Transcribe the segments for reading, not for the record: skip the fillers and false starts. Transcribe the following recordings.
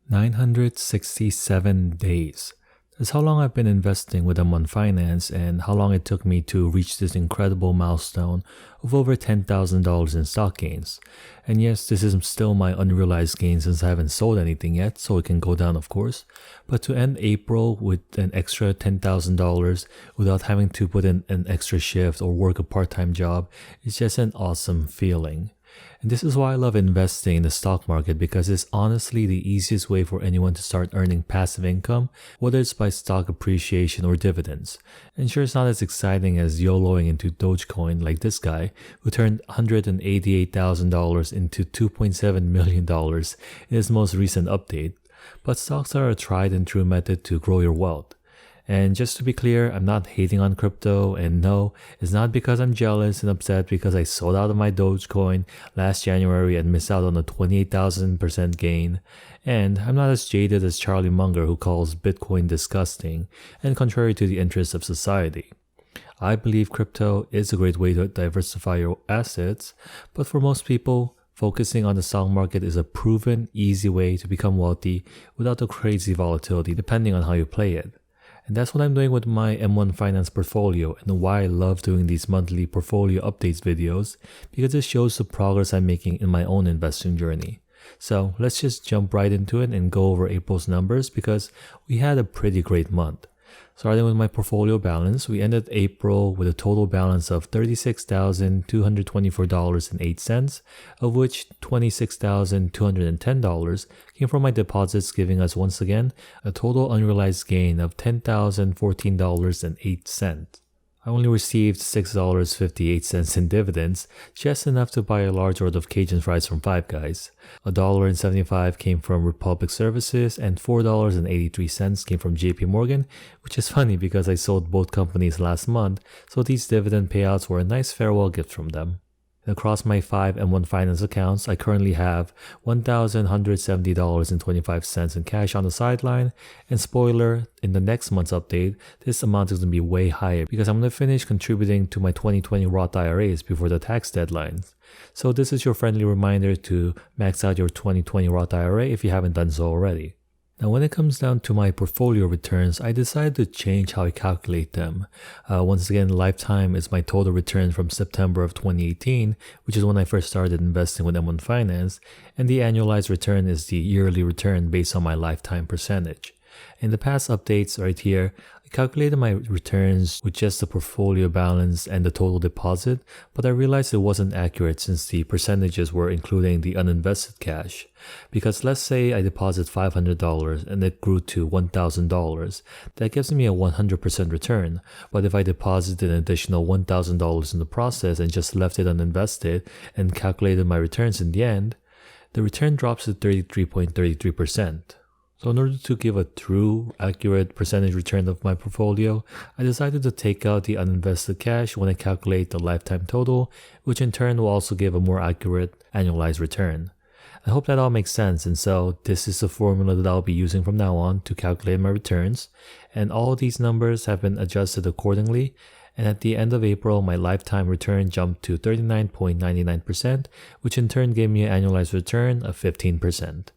967 days. That's how long I've been investing with M1 Finance and how long it took me to reach this incredible milestone of over $10,000 in stock gains. And yes, this is still my unrealized gain since I haven't sold anything yet, so it can go down of course. But to end April with an extra $10,000 without having to put in an extra shift or work a part-time job is just an awesome feeling. And this is why I love investing in the stock market, because it's honestly the easiest way for anyone to start earning passive income, whether it's by stock appreciation or dividends. And sure, it's not as exciting as YOLOing into Dogecoin like this guy, who turned $188,000 into $2.7 million in his most recent update, but stocks are a tried and true method to grow your wealth. And just to be clear, I'm not hating on crypto, and no, it's not because I'm jealous and upset because I sold out of my Dogecoin last January and missed out on a 28,000% gain. And I'm not as jaded as Charlie Munger, who calls Bitcoin disgusting and contrary to the interests of society. I believe crypto is a great way to diversify your assets, but for most people, focusing on the stock market is a proven, easy way to become wealthy without the crazy volatility depending on how you play it. And that's what I'm doing with my M1 Finance portfolio, and why I love doing these monthly portfolio updates videos, because it shows the progress I'm making in my own investing journey. So let's just jump right into it and go over April's numbers, because we had a pretty great month. Starting with my portfolio balance, we ended April with a total balance of $36,224.08, of which $26,210 came from my deposits, giving us once again a total unrealized gain of $10,014.08. I only received $6.58 in dividends, just enough to buy a large order of Cajun fries from Five Guys. $1.75 came from Republic Services, and $4.83 came from JP Morgan, which is funny because I sold both companies last month, so these dividend payouts were a nice farewell gift from them. Across my 5 M1 Finance accounts, I currently have $1,170.25 in cash on the sideline, and spoiler, in the next month's update, this amount is going to be way higher because I'm going to finish contributing to my 2020 Roth IRAs before the tax deadlines. So this is your friendly reminder to max out your 2020 Roth IRA if you haven't done so already. Now, when it comes down to my portfolio returns, I decided to change how I calculate them. Once again, lifetime is my total return from September of 2018, which is when I first started investing with M1 Finance, and the annualized return is the yearly return based on my lifetime percentage. In the past updates right here, I calculated my returns with just the portfolio balance and the total deposit, but I realized it wasn't accurate since the percentages were including the uninvested cash. Because let's say I deposit $500 and it grew to $1,000, that gives me a 100% return. But if I deposited an additional $1,000 in the process and just left it uninvested and calculated my returns in the end, the return drops to 33.33%. So in order to give a true, accurate percentage return of my portfolio, I decided to take out the uninvested cash when I calculate the lifetime total, which in turn will also give a more accurate annualized return. I hope that all makes sense, and so this is the formula that I'll be using from now on to calculate my returns, and all of these numbers have been adjusted accordingly, and at the end of April, my lifetime return jumped to 39.99%, which in turn gave me an annualized return of 15%.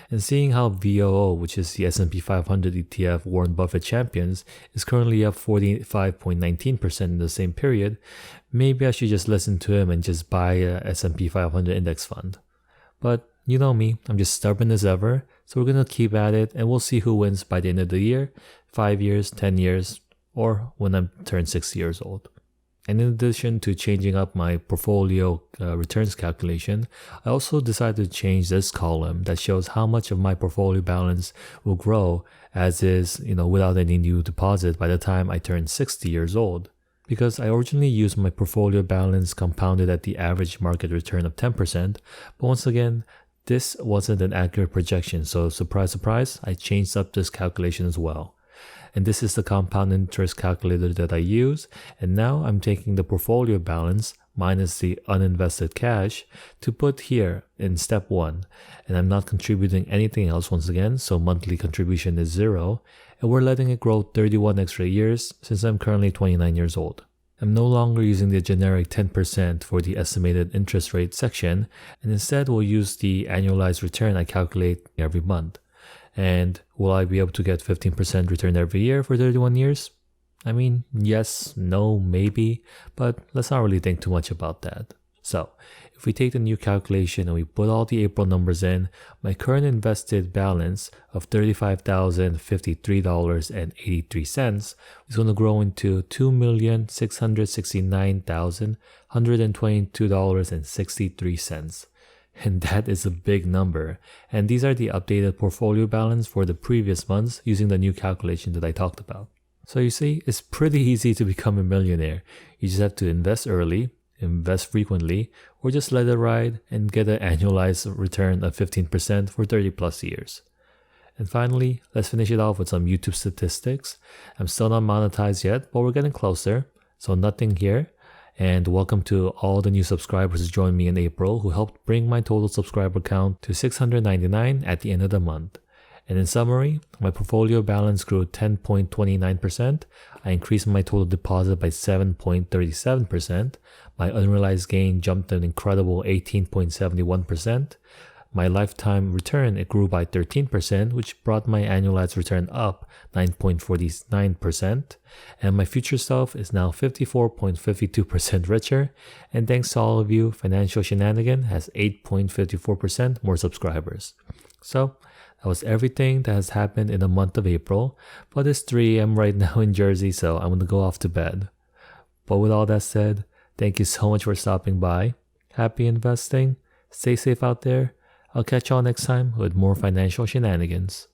And seeing how VOO, which is the S&P 500 ETF Warren Buffett champions, is currently up 45.19% in the same period, maybe I should just listen to him and just buy a S&P 500 index fund. But you know me, I'm just stubborn as ever, so we're going to keep at it and we'll see who wins by the end of the year, 5 years, 10 years, or when I'm turned 60 years old. And in addition to changing up my portfolio returns calculation, I also decided to change this column that shows how much of my portfolio balance will grow as is, without any new deposit by the time I turn 60 years old. Because I originally used my portfolio balance compounded at the average market return of 10%, but once again, this wasn't an accurate projection, so surprise, surprise, I changed up this calculation as well. And this is the compound interest calculator that I use, and now I'm taking the portfolio balance minus the uninvested cash to put here in step 1, and I'm not contributing anything else once again, so monthly contribution is 0, and we're letting it grow 31 extra years since I'm currently 29 years old. I'm no longer using the generic 10% for the estimated interest rate section, and instead we'll use the annualized return I calculate every month. And will I be able to get 15% return every year for 31 years? I mean, yes, no, maybe, but let's not really think too much about that. So, if we take the new calculation and we put all the April numbers in, my current invested balance of $35,053.83 is going to grow into $2,669,122.63. And that is a big number. And these are the updated portfolio balance for the previous months using the new calculation that I talked about. So you see, it's pretty easy to become a millionaire. You just have to invest early, invest frequently, or just let it ride and get an annualized return of 15% for 30 plus years. And finally, let's finish it off with some YouTube statistics. I'm still not monetized yet, but we're getting closer. So nothing here. And welcome to all the new subscribers who joined me in April who helped bring my total subscriber count to 699 at the end of the month. And in summary, my portfolio balance grew 10.29%, I increased my total deposit by 7.37%, my unrealized gain jumped an incredible 18.71%, my lifetime return it grew by 13%, which brought my annualized return up 9.49%, and my future self is now 54.52% richer, and thanks to all of you, Financial Shenanigan has 8.54% more subscribers. So, that was everything that has happened in the month of April, but it's 3 a.m. right now in Jersey, so I'm going to go off to bed. But with all that said, thank you so much for stopping by. Happy investing. Stay safe out there. I'll catch y'all next time with more financial shenanigans.